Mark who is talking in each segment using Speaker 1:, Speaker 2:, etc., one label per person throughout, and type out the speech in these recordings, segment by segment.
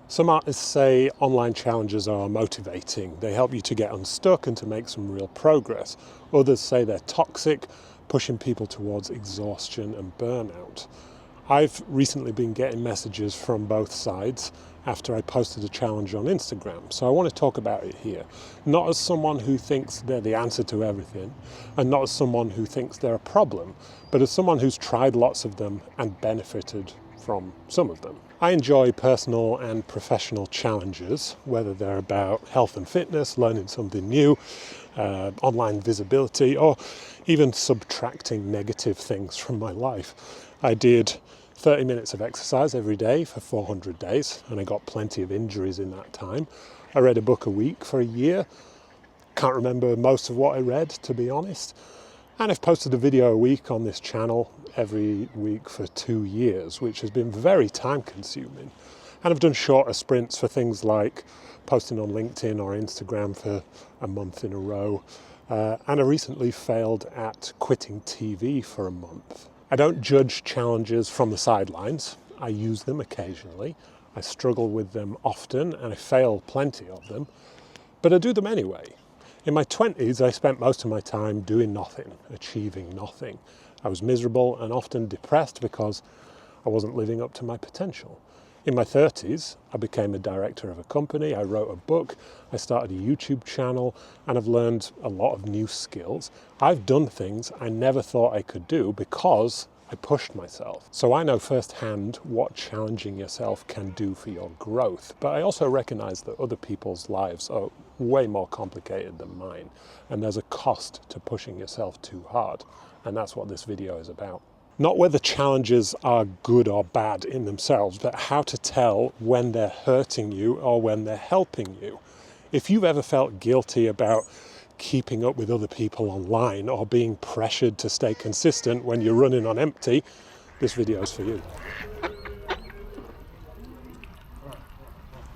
Speaker 1: Some artists say online challenges are motivating. They help you to get unstuck and to make some real progress. Others say they're toxic, pushing people towards exhaustion and burnout. I've recently been getting messages from both sides after I posted a challenge on Instagram, so I want to talk about it here. Not as someone who thinks they're the answer to everything, and not as someone who thinks they're a problem, but as someone who's tried lots of them and benefited from some of them. I enjoy personal and professional challenges, whether they're about health and fitness, learning something new, online visibility, or even subtracting negative things from my life. I did 30 minutes of exercise every day for 400 days, and I got plenty of injuries in that time. I read a book a week for a year. Can't remember most of what I read, to be honest. And I've posted a video a week on this channel every week for 2 years, which has been very time consuming. And I've done shorter sprints for things like posting on LinkedIn or Instagram for a month in a row. And I recently failed at quitting TV for a month. I don't judge challenges from the sidelines. I use them occasionally. I struggle with them often and I fail plenty of them, but I do them anyway. In my 20s, I spent most of my time doing nothing, achieving nothing. I was miserable and often depressed because I wasn't living up to my potential. In my 30s, I became a director of a company, I wrote a book, I started a YouTube channel, and I've learned a lot of new skills. I've done things I never thought I could do because I pushed myself. So I know firsthand what challenging yourself can do for your growth, but I also recognize that other people's lives are way more complicated than mine, and there's a cost to pushing yourself too hard, and that's what this video is about. Not whether challenges are good or bad in themselves, but how to tell when they're hurting you or when they're helping you. If you've ever felt guilty about keeping up with other people online or being pressured to stay consistent when you're running on empty, this video is for you.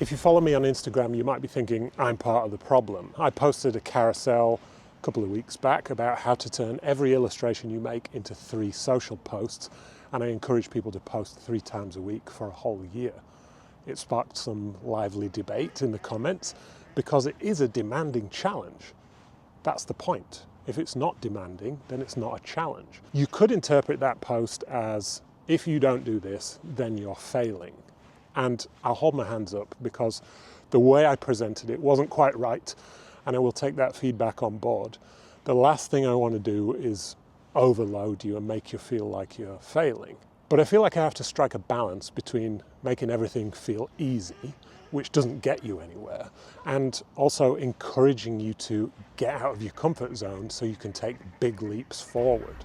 Speaker 1: If you follow me on Instagram, you might be thinking I'm part of the problem. I posted a carousel a couple of weeks back about how to turn every illustration you make into 3 social posts, and I encourage people to post 3 times a week for a whole year. It sparked some lively debate in the comments because it is a demanding challenge. That's the point. If it's not demanding, then it's not a challenge. You could interpret that post as, if you don't do this, then you're failing. And I'll hold my hands up because the way I presented it wasn't quite right, and I will take that feedback on board. The last thing I want to do is overload you and make you feel like you're failing. But I feel like I have to strike a balance between making everything feel easy, which doesn't get you anywhere, and also encouraging you to get out of your comfort zone so you can take big leaps forward.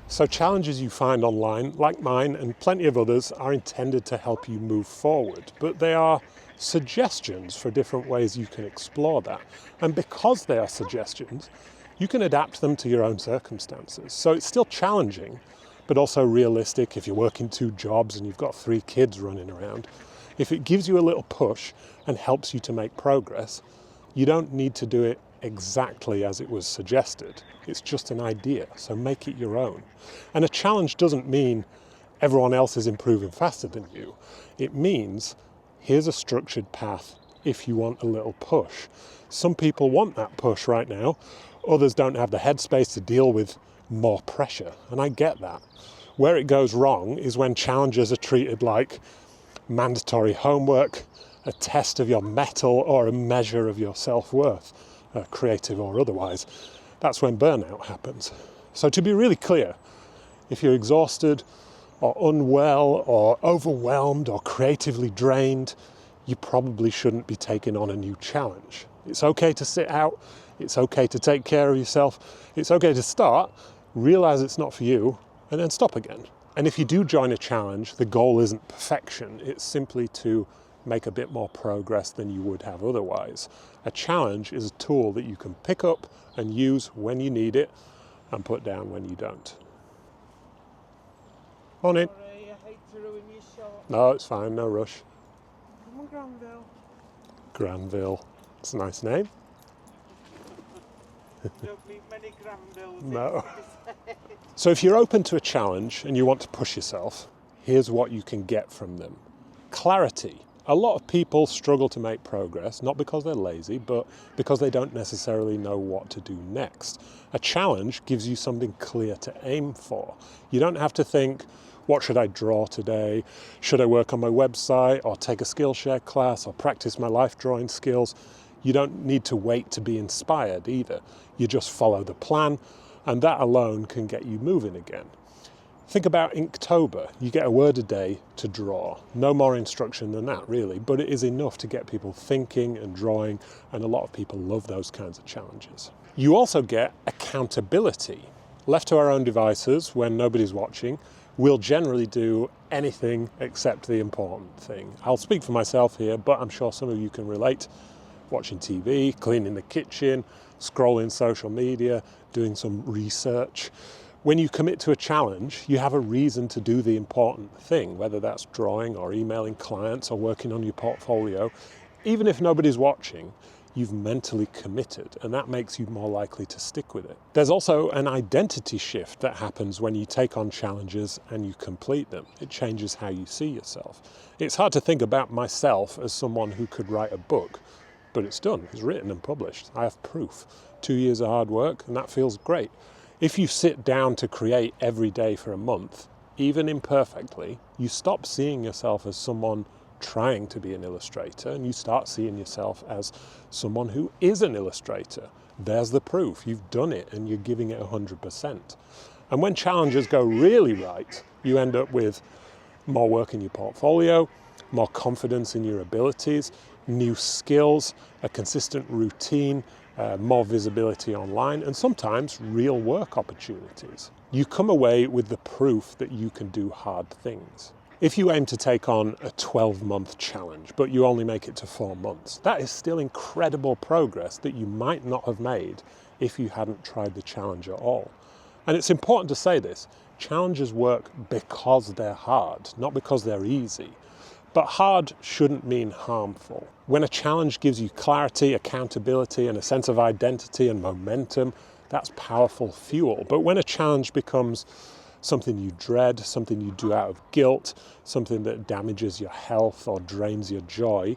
Speaker 1: So challenges you find online, like mine and plenty of others, are intended to help you move forward, but they are suggestions for different ways you can explore that. And because they are suggestions, you can adapt them to your own circumstances. So it's still challenging, but also realistic if you're working 2 jobs and you've got 3 kids running around. If it gives you a little push and helps you to make progress, you don't need to do it exactly as it was suggested. It's just an idea, so make it your own. And a challenge doesn't mean everyone else is improving faster than you. It means here's a structured path if you want a little push. Some people want that push right now. Others don't have the headspace to deal with more pressure, and I get that. Where it goes wrong is when challenges are treated like mandatory homework, a test of your mettle, or a measure of your self-worth, creative or otherwise. That's when burnout happens. So to be really clear, if you're exhausted or unwell or overwhelmed or creatively drained, you probably shouldn't be taking on a new challenge. It's okay to sit out, it's okay to take care of yourself, it's okay to start, realize it's not for you, and then stop again. And if you do join a challenge, the goal isn't perfection, it's simply to make a bit more progress than you would have otherwise. A challenge is a tool that you can pick up and use when you need it and put down when you don't. On in.
Speaker 2: Sorry, I hate to ruin your shot.
Speaker 1: No, it's fine, no rush.
Speaker 2: Come on, Granville.
Speaker 1: Granville. It's a nice name.
Speaker 2: Don't meet many Granvilles.
Speaker 1: No. So if you're open to a challenge and you want to push yourself, here's what you can get from them. Clarity. A lot of people struggle to make progress, not because they're lazy, but because they don't necessarily know what to do next. A challenge gives you something clear to aim for. You don't have to think, what should I draw today? Should I work on my website or take a Skillshare class or practice my life drawing skills? You don't need to wait to be inspired either. You just follow the plan, and that alone can get you moving again. Think about Inktober. You get a word a day to draw. No more instruction than that, really, but it is enough to get people thinking and drawing, and a lot of people love those kinds of challenges. You also get accountability. Left to our own devices, when nobody's watching, we'll generally do anything except the important thing. I'll speak for myself here, but I'm sure some of you can relate. Watching TV, cleaning the kitchen, scrolling social media, doing some research. When you commit to a challenge, you have a reason to do the important thing, whether that's drawing or emailing clients or working on your portfolio. Even if nobody's watching, you've mentally committed, and that makes you more likely to stick with it. There's also an identity shift that happens when you take on challenges and you complete them. It changes how you see yourself. It's hard to think about myself as someone who could write a book, but it's done, it's written and published. I have proof. 2 years of hard work, and that feels great. If you sit down to create every day for a month, even imperfectly, you stop seeing yourself as someone trying to be an illustrator, and you start seeing yourself as someone who is an illustrator. There's the proof. You've done it, and you're giving it 100%. And when challenges go really right, you end up with more work in your portfolio, more confidence in your abilities, new skills, a consistent routine, more visibility online, and sometimes real work opportunities. You come away with the proof that you can do hard things. If you aim to take on a 12-month challenge, but you only make it to 4 months, that is still incredible progress that you might not have made if you hadn't tried the challenge at all. And it's important to say this, challenges work because they're hard, not because they're easy. But hard shouldn't mean harmful. When a challenge gives you clarity, accountability, and a sense of identity and momentum, that's powerful fuel. But when a challenge becomes something you dread, something you do out of guilt, something that damages your health or drains your joy,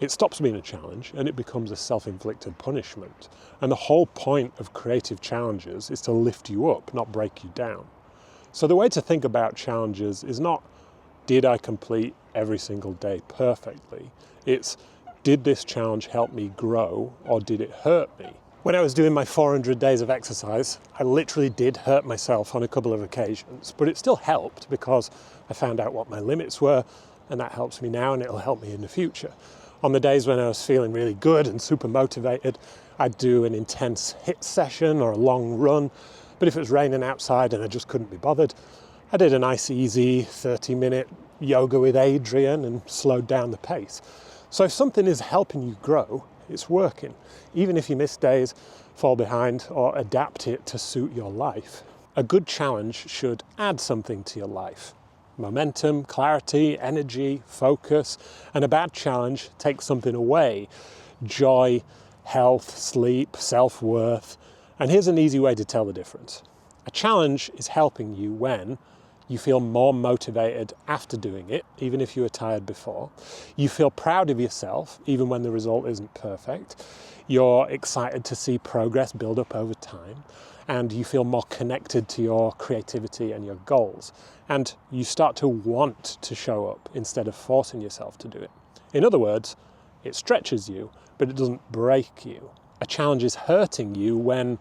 Speaker 1: it stops being a challenge and it becomes a self-inflicted punishment. And the whole point of creative challenges is to lift you up, not break you down. So the way to think about challenges is not, did I complete every single day perfectly? It's, did this challenge help me grow or did it hurt me? When I was doing my 400 days of exercise, I literally did hurt myself on a couple of occasions, but it still helped because I found out what my limits were, and that helps me now and it'll help me in the future. On the days when I was feeling really good and super motivated, I'd do an intense HIIT session or a long run, but if it was raining outside and I just couldn't be bothered, I did a nice easy 30-minute yoga with Adrian and slowed down the pace. So if something is helping you grow, it's working. Even if you miss days, fall behind, or adapt it to suit your life. A good challenge should add something to your life. Momentum, clarity, energy, focus. And a bad challenge takes something away. Joy, health, sleep, self-worth. And here's an easy way to tell the difference. A challenge is helping you when you feel more motivated after doing it, even if you were tired before. You feel proud of yourself, even when the result isn't perfect. You're excited to see progress build up over time. And you feel more connected to your creativity and your goals. And you start to want to show up instead of forcing yourself to do it. In other words, it stretches you, but it doesn't break you. A challenge is hurting you when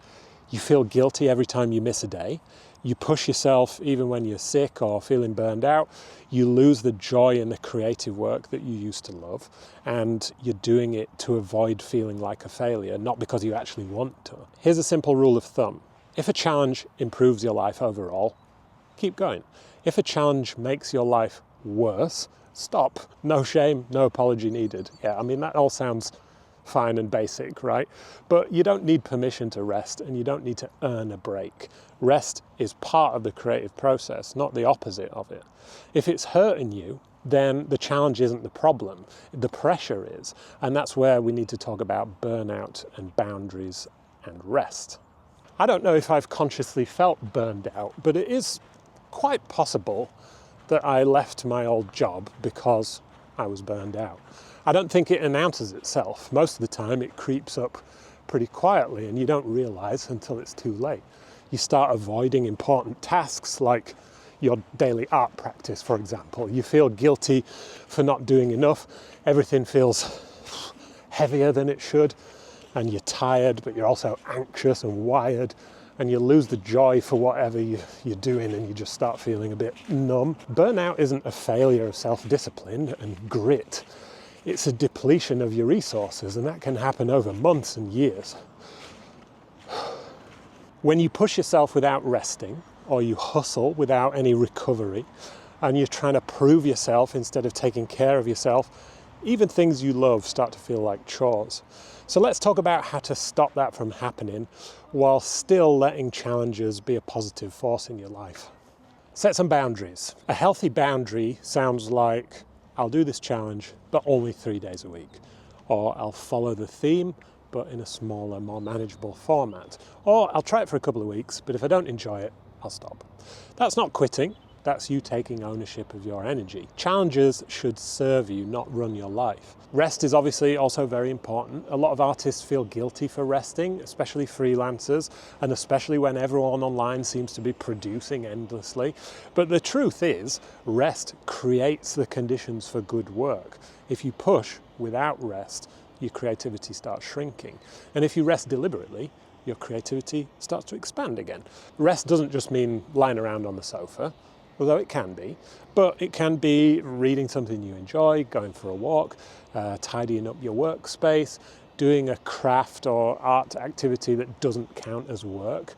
Speaker 1: you feel guilty every time you miss a day. You push yourself even when you're sick or feeling burned out. You lose the joy in the creative work that you used to love, and you're doing it to avoid feeling like a failure, not because you actually want to. Here's a simple rule of thumb. If a challenge improves your life overall, keep going. If a challenge makes your life worse, stop. No shame, no apology needed. Yeah, I mean, that all sounds fine and basic, right? But you don't need permission to rest, and you don't need to earn a break. Rest is part of the creative process, not the opposite of it. If it's hurting you, then the challenge isn't the problem, the pressure is. And that's where we need to talk about burnout and boundaries and rest. I don't know if I've consciously felt burned out, but it is quite possible that I left my old job because I was burned out. I don't think it announces itself. Most of the time it creeps up pretty quietly and you don't realise until it's too late. You start avoiding important tasks like your daily art practice, for example. You feel guilty for not doing enough. Everything feels heavier than it should, and you're tired, but you're also anxious and wired, and you lose the joy for whatever you're doing, and you just start feeling a bit numb. Burnout isn't a failure of self-discipline and grit. It's a depletion of your resources, and that can happen over months and years. When you push yourself without resting, or you hustle without any recovery, and you're trying to prove yourself instead of taking care of yourself, even things you love start to feel like chores. So let's talk about how to stop that from happening while still letting challenges be a positive force in your life. Set some boundaries. A healthy boundary sounds like, I'll do this challenge, but only 3 days a week. Or I'll follow the theme, but in a smaller, more manageable format. Or I'll try it for a couple of weeks, but if I don't enjoy it, I'll stop. That's not quitting. That's you taking ownership of your energy. Challenges should serve you, not run your life. Rest is obviously also very important. A lot of artists feel guilty for resting, especially freelancers, and especially when everyone online seems to be producing endlessly. But the truth is, rest creates the conditions for good work. If you push without rest, your creativity starts shrinking. And if you rest deliberately, your creativity starts to expand again. Rest doesn't just mean lying around on the sofa, although it can be, but it can be reading something you enjoy, going for a walk, tidying up your workspace, doing a craft or art activity that doesn't count as work,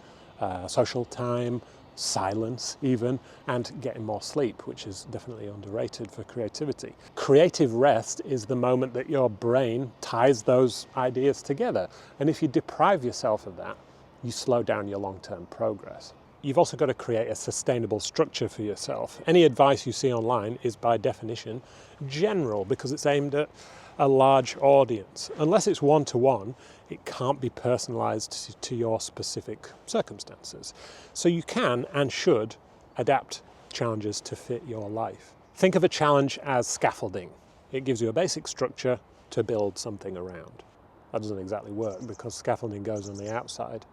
Speaker 1: social time, silence even, and getting more sleep, which is definitely underrated for creativity. Creative rest is the moment that your brain ties those ideas together, and if you deprive yourself of that, you slow down your long-term progress. You've also got to create a sustainable structure for yourself. Any advice you see online is by definition general because it's aimed at a large audience. Unless it's one-to-one, it can't be personalized to your specific circumstances. So you can and should adapt challenges to fit your life. Think of a challenge as scaffolding. It gives you a basic structure to build something around. That doesn't exactly work because scaffolding goes on the outside,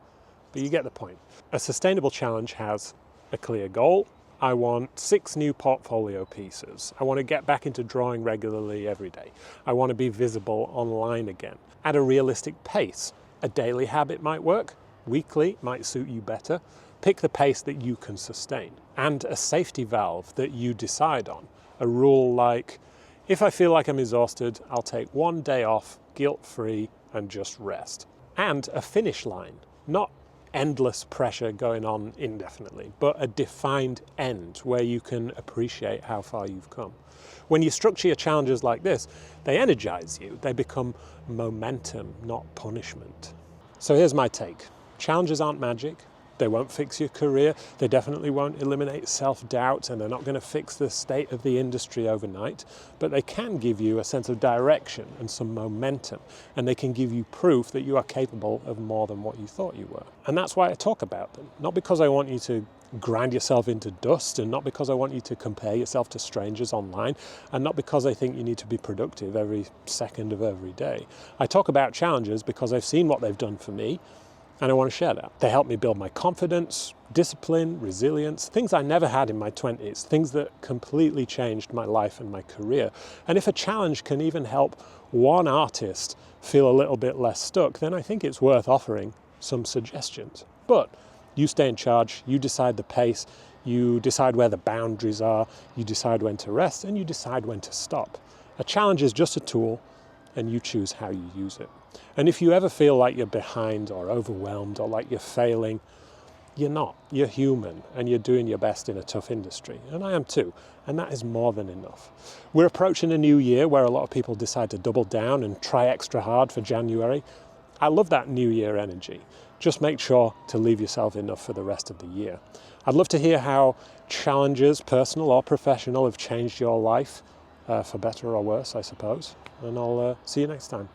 Speaker 1: but you get the point. A sustainable challenge has a clear goal. I want 6 new portfolio pieces. I want to get back into drawing regularly every day. I want to be visible online again at a realistic pace. A daily habit might work. Weekly might suit you better. Pick the pace that you can sustain. And a safety valve that you decide on. A rule like, if I feel like I'm exhausted, I'll take 1 day off, guilt-free, and just rest. And a finish line, not endless pressure going on indefinitely, but a defined end where you can appreciate how far you've come. When you structure your challenges like this, they energize you. They become momentum, not punishment. So here's my take. Challenges aren't magic. They won't fix your career. They definitely won't eliminate self-doubt, and they're not going to fix the state of the industry overnight, but they can give you a sense of direction and some momentum, and they can give you proof that you are capable of more than what you thought you were. And that's why I talk about them. Not because I want you to grind yourself into dust, and not because I want you to compare yourself to strangers online, and not because I think you need to be productive every second of every day. I talk about challenges because I've seen what they've done for me, and I want to share that. They help me build my confidence, discipline, resilience, things I never had in my 20s, things that completely changed my life and my career. And if a challenge can even help one artist feel a little bit less stuck, then I think it's worth offering some suggestions. But you stay in charge, you decide the pace, you decide where the boundaries are, you decide when to rest, and you decide when to stop. A challenge is just a tool, and you choose how you use it. And if you ever feel like you're behind or overwhelmed or like you're failing, you're not. You're human and you're doing your best in a tough industry. And I am too. And that is more than enough. We're approaching a new year where a lot of people decide to double down and try extra hard for January. I love that new year energy. Just make sure to leave yourself enough for the rest of the year. I'd love to hear how challenges, personal or professional, have changed your life, for better or worse, I suppose. And I'll see you next time.